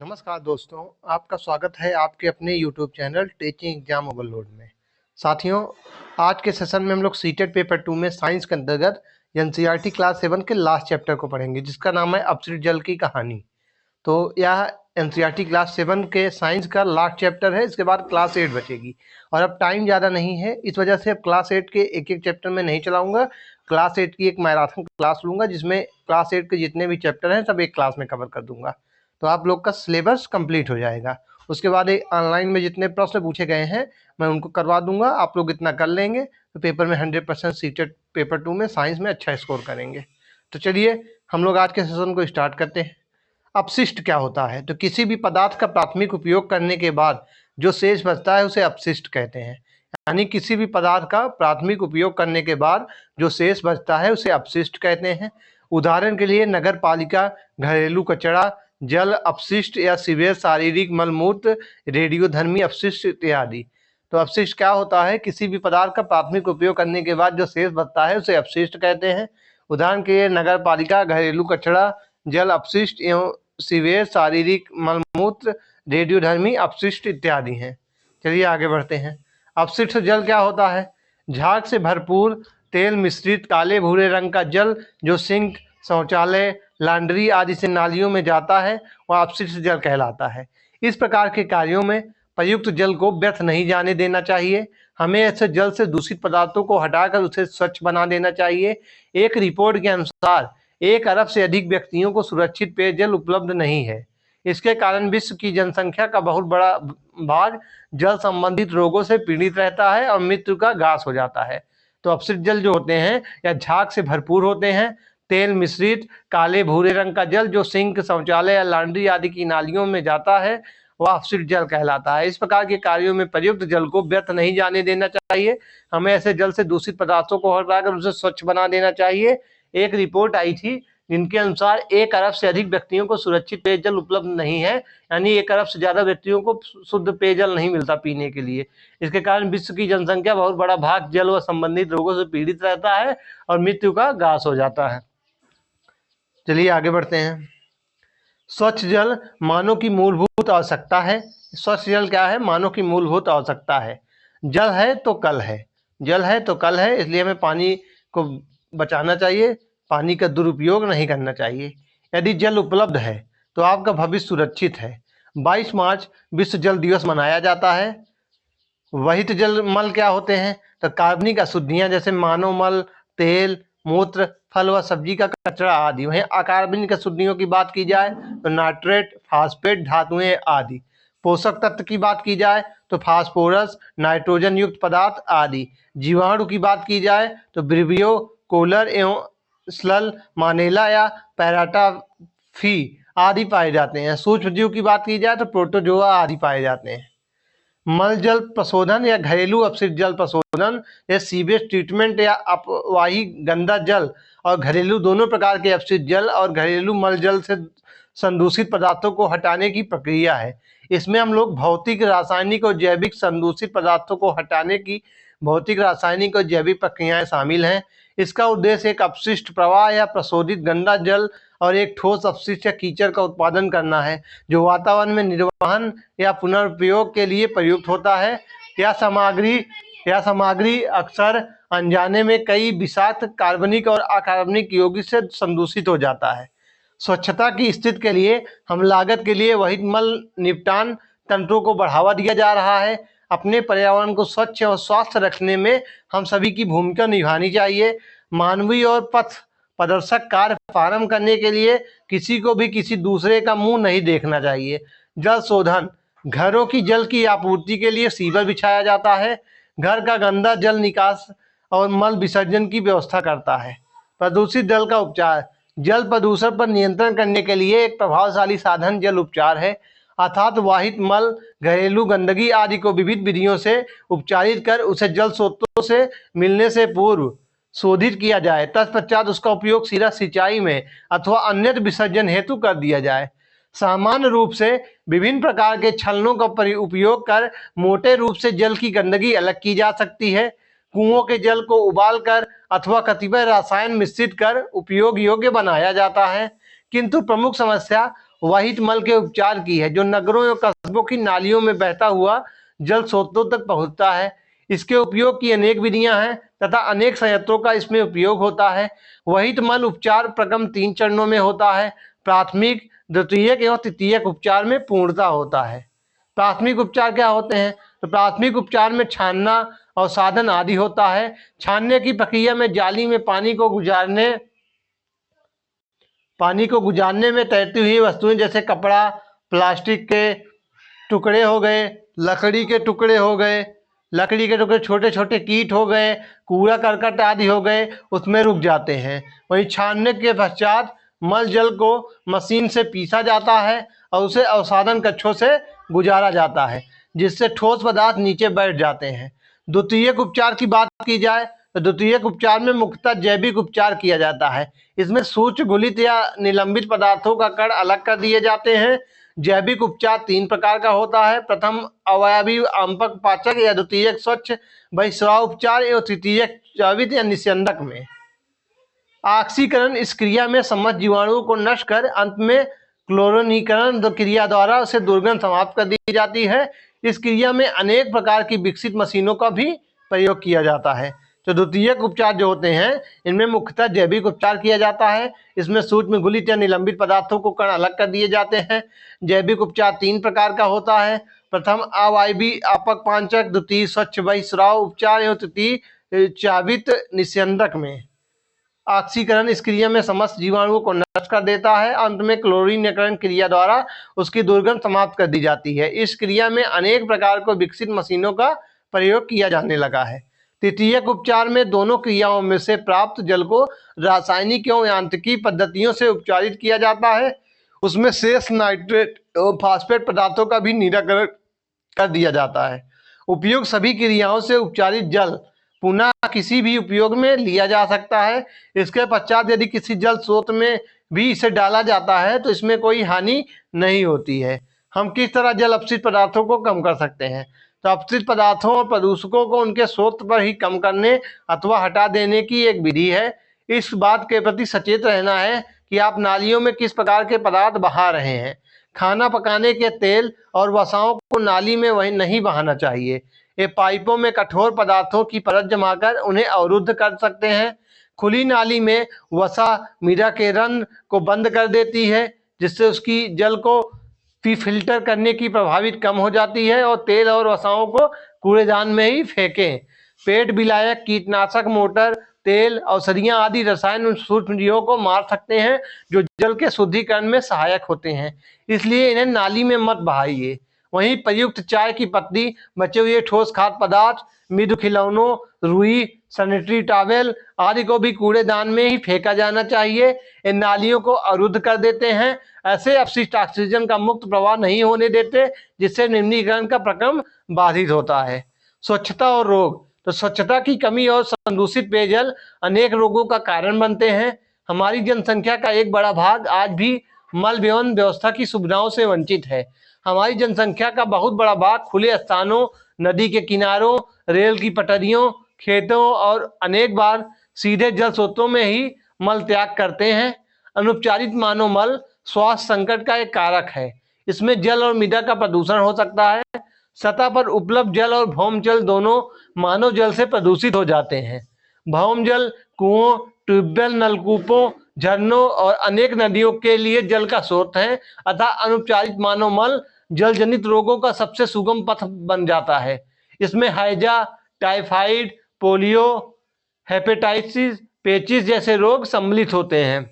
नमस्कार दोस्तों, आपका स्वागत है आपके अपने YouTube channel teaching exam overload में। साथियों, आज के सेशन में हम लोग सीटेट पेपर 2 में साइंस के अंतर्गत एनसीईआरटी क्लास 7 के लास्ट चैप्टर को पढ़ेंगे, जिसका नाम है अपशिष्ट जल की कहानी। तो यह एनसीईआरटी क्लास 7 के साइंस का लास्ट चैप्टर है। इसके बाद क्लास 8 बचेगी और अब टाइम ज़्यादा नहीं है, इस वजह से अब क्लास 8 के एक एक चैप्टर में नहीं चलाऊँगा। क्लास 8 की एक मैराथन क्लास लूँगा, जिसमें क्लास 8 के जितने भी चैप्टर हैं सब एक क्लास में कवर कर दूँगा। तो आप लोग का सिलेबस कंप्लीट हो जाएगा। उसके बाद एक ऑनलाइन में जितने प्रश्न पूछे गए हैं मैं उनको करवा दूंगा। आप लोग इतना कर लेंगे तो पेपर में 100% सीटेट पेपर 2 में साइंस में अच्छा स्कोर करेंगे। तो चलिए हम लोग आज के सेशन को स्टार्ट करते हैं। अपशिष्ट क्या होता है? तो किसी भी पदार्थ का प्राथमिक उपयोग करने के बाद जो शेष बचता है उसे अपशिष्ट कहते हैं। यानी किसी भी पदार्थ का प्राथमिक उपयोग करने के बाद जो शेष बचता है उसे अपशिष्ट कहते हैं। उदाहरण के लिए नगर पालिका, घरेलू कचरा, जल अपशिष्ट या सीवेज, शारीरिक मलमूत्र, रेडियोधर्मी अपशिष्ट इत्यादि। तो अपशिष्ट क्या होता है? किसी भी पदार्थ का प्राथमिक उपयोग करने के बाद जो शेष बचता है उसे अपशिष्ट कहते हैं। उदाहरण के लिए नगर पालिका, घरेलू कचरा, जल अपशिष्ट एवं सीवेज, शारीरिक मलमूत्र, रेडियोधर्मी अपशिष्ट इत्यादि हैं। चलिए आगे बढ़ते हैं। अपशिष्ट जल क्या होता है? झाग से भरपूर तेल मिश्रित काले भूरे रंग का जल जो सिंक, शौचालय, लॉन्ड्री आदि से नालियों में जाता है वह अपशिष्ट जल कहलाता है। इस प्रकार के कार्यों में प्रयुक्त जल को व्यर्थ नहीं जाने देना चाहिए। हमें ऐसे जल से दूषित पदार्थों को हटाकर उसे स्वच्छ बना देना चाहिए। एक रिपोर्ट के अनुसार 1 अरब से अधिक व्यक्तियों को सुरक्षित पेयजल उपलब्ध नहीं है। इसके कारण विश्व की जनसंख्या का बहुत बड़ा भाग जल संबंधित रोगों से पीड़ित रहता है और मृत्यु का घास हो जाता है। तो अपशिष्ट जल जो होते हैं या झाग से भरपूर होते हैं, तेल मिश्रित काले भूरे रंग का जल जो सिंक, शौचालय या लॉन्ड्री आदि की नालियों में जाता है वह अपशिष्ट जल कहलाता है। इस प्रकार के कार्यों में प्रयुक्त जल को व्यर्थ नहीं जाने देना चाहिए। हमें ऐसे जल से दूषित पदार्थों को हटाकर उसे स्वच्छ बना देना चाहिए। एक रिपोर्ट आई थी जिनके अनुसार 1 अरब से अधिक व्यक्तियों को सुरक्षित पेयजल उपलब्ध नहीं है, यानी 1 अरब से ज्यादा व्यक्तियों को शुद्ध पेयजल नहीं मिलता पीने के लिए। इसके कारण विश्व की जनसंख्या बहुत बड़ा भाग जल व संबंधित रोगों से पीड़ित रहता है और मृत्यु का घास हो जाता है। चलिए आगे बढ़ते हैं। स्वच्छ जल मानव की मूलभूत आवश्यकता है। स्वच्छ जल क्या है? मानव की मूलभूत आवश्यकता है। जल है तो कल है, जल है तो कल है, इसलिए हमें पानी को बचाना चाहिए, पानी का दुरुपयोग नहीं करना चाहिए। यदि जल उपलब्ध है तो आपका भविष्य सुरक्षित है। 22 मार्च विश्व जल दिवस मनाया जाता है। वहित जल मल क्या होते हैं? तो कार्बनिक अशुद्धियां जैसे मानव मल, तेल, मूत्र, फल व सब्जी का कचरा आदि। वहीं अकार्बनिक अशुद्धियों की बात की जाए तो नाइट्रेट, फास्फेट, धातुएं आदि। पोषक तत्व की बात की जाए तो फास्फोरस, नाइट्रोजन युक्त पदार्थ आदि। जीवाणु की बात की जाए तो ब्रिवियो, कोलर एवं स्लल, मानेला या पैराटाफी आदि पाए जाते हैं। सूक्ष्म जीव की बात की जाए तो प्रोटोजोआ आदि पाए जाते हैं। मल जल प्रशोधन या घरेलू अपशिष्ट जल प्रशोधन या सीवेज ट्रीटमेंट या अपवाही गंदा जल और घरेलू दोनों प्रकार के अपशिष्ट जल और घरेलू मल जल से संदूषित पदार्थों को हटाने की प्रक्रिया है। इसमें हम लोग भौतिक, रासायनिक और जैविक संदूषित पदार्थों को हटाने की भौतिक, रासायनिक और जैविक प्रक्रियाएं शामिल हैं। इसका उद्देश्य एक अपशिष्ट प्रवाह या प्रशोधित गंदा जल और एक ठोस अपशिष्ट या कीचड़ का उत्पादन करना है जो वातावरण में निर्वहन या पुनर्प्रयोग के लिए प्रयुक्त होता है। यह सामग्री अक्सर अनजाने में कई विषाक्त कार्बनिक और अकार्बनिक यौगिक से संदूषित हो जाता है। स्वच्छता की स्थिति के लिए हम लागत के लिए वहित मल निपटान तंत्रों को बढ़ावा दिया जा रहा है। अपने पर्यावरण को स्वच्छ और स्वास्थ्य रखने में हम सभी की भूमिका निभानी चाहिए। मानवीय और पथ प्रदर्शक कार्य प्रारंभ करने के लिए किसी को भी किसी दूसरे का मुंह नहीं देखना चाहिए। जल शोधन, घरों की जल की आपूर्ति के लिए सीवर बिछाया जाता है। घर का गंदा जल निकास और मल विसर्जन की व्यवस्था करता है। प्रदूषित जल का उपचार, जल प्रदूषण पर नियंत्रण करने के लिए एक प्रभावशाली साधन जल उपचार है, अर्थात वाहित मल, घरेलू गंदगी आदि को विविध विधियों से उपचारित कर उसे जल स्रोतों से मिलने से पूर्व शोधित किया जाए। तत्पश्चात उसका उपयोग सीधा सिंचाई में अथवा अन्य विसर्जन हेतु कर दिया जाए। सामान्य रूप से विभिन्न प्रकार के छलनों का उपयोग कर मोटे रूप से जल की गंदगी अलग की जा सकती है। कुओं के जल को उबालकर अथवा कतिपय रसायन मिश्रित कर उपयोग योग्य बनाया जाता है। किंतु प्रमुख समस्या वाहित मल के उपचार की है, जो नगरों और कस्बों की नालियों में बहता हुआ जल स्रोतों तक पहुंचता है। इसके उपयोग की अनेक विधियां हैं तथा अनेक संयंत्रों का इसमें उपयोग होता है। वहित मल उपचार प्रक्रम 3 चरणों में होता है। प्राथमिक, द्वितीयक एवं तृतीयक उपचार में पूर्णता होता है। प्राथमिक उपचार क्या होते हैं? तो प्राथमिक उपचार में छानना और साधन आदि होता है। छानने की प्रक्रिया में जाली में पानी को गुजारने में तैरती हुई वस्तुएं जैसे कपड़ा, प्लास्टिक के टुकड़े हो गए, लकड़ी के टुकड़े, छोटे छोटे कीट हो गए, कूड़ा करकट आदि हो गए, उसमें रुक जाते हैं। वहीं छानने के पश्चात मल जल को मशीन से पीसा जाता है और उसे अवसादन कक्षों से गुजारा जाता है, जिससे ठोस पदार्थ नीचे बैठ जाते हैं। द्वितीयक उपचार की बात की जाए तो द्वितीयक उपचार में मुख्यतः जैविक उपचार किया जाता है। इसमें सूक्ष्म घुलित या निलंबित पदार्थों का कण अलग कर दिए जाते हैं। जैविक उपचार 3 प्रकार का होता है। प्रथम अवयवी आंपक पाचक या द्वितीयक स्वच्छ बहिस्राव उपचार एवं तृतीयक जैविक या निस्यंदक में। ऑक्सीकरण इस क्रिया में समस्त जीवाणुओं को नष्ट कर अंत में क्लोरीनीकरण क्रिया द्वारा उसे दुर्गंध समाप्त कर दी जाती है। इस क्रिया में अनेक प्रकार की विकसित मशीनों का भी प्रयोग किया जाता है। तो द्वितीयक उपचार जो होते हैं इनमें मुख्यतः जैविक उपचार किया जाता है। इसमें सूक्ष्म घुलित या निलंबित पदार्थों को कण अलग कर दिए जाते हैं। जैविक उपचार 3 प्रकार का होता है। प्रथम अवायवी आपक पाचक, द्वितीय स्वच्छ बहिस्राव उपचार एवं तृतीय चावित निस्यंदक में। ऑक्सीकरण इस क्रिया में समस्त जीवाणुओं को नष्ट कर देता है। अंत में क्लोरीनीकरण क्रिया द्वारा उसकी दुर्गंध समाप्त कर दी जाती है। इस क्रिया में अनेक प्रकार को विकसित मशीनों का प्रयोग किया जाने लगा है। तृतीयक उपचार में दोनों क्रियाओं में से प्राप्त जल को रासायनिक एवं यांत्रिकी पद्धतियों से उपचारित किया जाता है। उसमें शेष नाइट्रेट और फास्फेट पदार्थों का भी निराकरण कर दिया जाता है। उपयोग सभी क्रियाओं से उपचारित जल पुनः किसी भी उपयोग में लिया जा सकता है। इसके पश्चात यदि किसी जल स्रोत में भी इसे डाला जाता है तो इसमें कोई हानि नहीं होती है। हम किस तरह जल अपशिष्ट पदार्थों को कम कर सकते हैं? तो अपशिष्ट पदार्थों और प्रदूषकों को उनके स्रोत पर ही कम करने अथवा हटा देने की एक विधि है। इस बात के प्रति सचेत रहना है कि आप नालियों में किस प्रकार के पदार्थ बहा रहे हैं। खाना पकाने के तेल और वसाओं को नाली में वहीं नहीं बहाना चाहिए। ये पाइपों में कठोर पदार्थों की परत जमाकर उन्हें अवरुद्ध कर सकते हैं। खुली नाली में वसा मीरा के रन को बंद कर देती है, जिससे उसकी जल को फिल्टर करने की प्रभावित कम हो जाती है। और तेल और वसाओं को कूड़ेदान में ही फेंकें। पेट विलायक कीटनाशक, मोटर, तेल, औषधियां आदि रसायन उन सूक्ष्म जीवों को मार सकते हैं जो जल के शुद्धिकरण में सहायक होते हैं, इसलिए इन्हें नाली में मत बहाइए। वहीं प्रयुक्त चाय की पत्ती, बचे हुए ठोस खाद्य पदार्थ, मृदु खिलौनों, रुई, सैनिटरी टॉवेल आदि को भी कूड़ेदान में ही फेंका जाना चाहिए। इन नालियों को अवरुद्ध कर देते हैं। ऐसे अपशिष्ट ऑक्सीजन का मुक्त प्रवाह नहीं होने देते, जिससे निम्नीकरण का प्रक्रम बाधित होता है। स्वच्छता और रोग, तो स्वच्छता की कमी और संदूषित पेयजल अनेक रोगों का कारण बनते हैं। हमारी जनसंख्या का एक बड़ा भाग आज भी मल विवन व्यवस्था की सुविधाओं से वंचित है। हमारी जनसंख्या का बहुत बड़ा भाग खुले स्थानों, नदी के किनारों, रेल की पटरियों, खेतों और अनेक बार सीधे जल स्रोतों में ही मल त्याग करते हैं। अनुपचारित मानव मल स्वास्थ्य संकट का एक कारक है। इसमें जल और मृदा का प्रदूषण हो सकता है। सतह पर उपलब्ध जल और भौम जल दोनों मानव जल से प्रदूषित हो जाते हैं। भौम जल कुओं, ट्यूबवेल, नलकूपों, झरनों और अनेक नदियों के लिए जल का स्रोत है। अतः अनुपचारित मानव मल जल जनित रोगों का सबसे सुगम पथ बन जाता है। इसमें हैजा, टाइफाइड, पोलियो, हेपेटाइटिस, पेचिस जैसे रोग सम्मिलित होते हैं।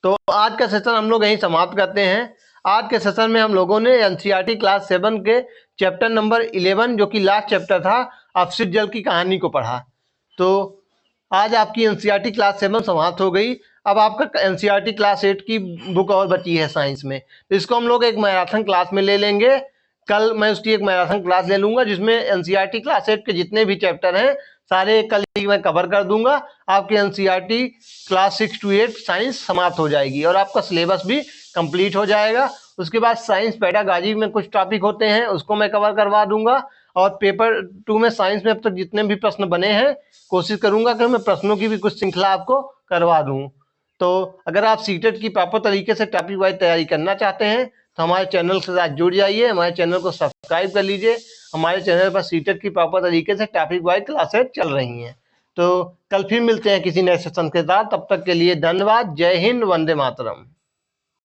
तो आज का सेशन हम लोग यहीं समाप्त करते हैं। आज के सेशन में हम लोगों ने एनसीईआरटी क्लास 7 के चैप्टर नंबर 11 जो कि लास्ट चैप्टर था, अपशिष्ट जल की कहानी को पढ़ा। तो आज आपकी एनसीईआरटी क्लास 7 समाप्त हो गई। अब आपका एनसीईआरटी क्लास 8 की बुक और बची है साइंस में, तो इसको हम लोग एक मैराथन क्लास में ले लेंगे। कल मैं उसकी एक मैराथन क्लास ले लूंगा जिसमें एनसीईआरटी क्लास 8 के जितने भी चैप्टर हैं सारे कल ही मैं कवर कर दूंगा। आपकी एनसीईआरटी क्लास 6 to 8 साइंस समाप्त हो जाएगी और आपका सिलेबस भी कंप्लीट हो जाएगा। उसके बाद साइंस पेडागॉजी में कुछ टॉपिक होते हैं उसको मैं कवर करवा दूंगा। और पेपर 2 में साइंस में अब तक जितने भी प्रश्न बने हैं कोशिश करूंगा कि मैं प्रश्नों की भी कुछ श्रृंखला आपको करवा दूं। तो अगर आप सीटेट की प्रॉपर तरीके से टॉपिक वाइज तैयारी करना चाहते हैं तो हमारे चैनल के साथ जुड़ जाइए, हमारे चैनल को सब्सक्राइब कर लीजिए। हमारे चैनल पर सीटेट की प्रॉपर तरीके से टॉपिक वाइज क्लासेज चल रही हैं। तो कल फिर मिलते हैं किसी नए सेशन के साथ, तब तक के लिए धन्यवाद। जय हिंद, वंदे मातरम।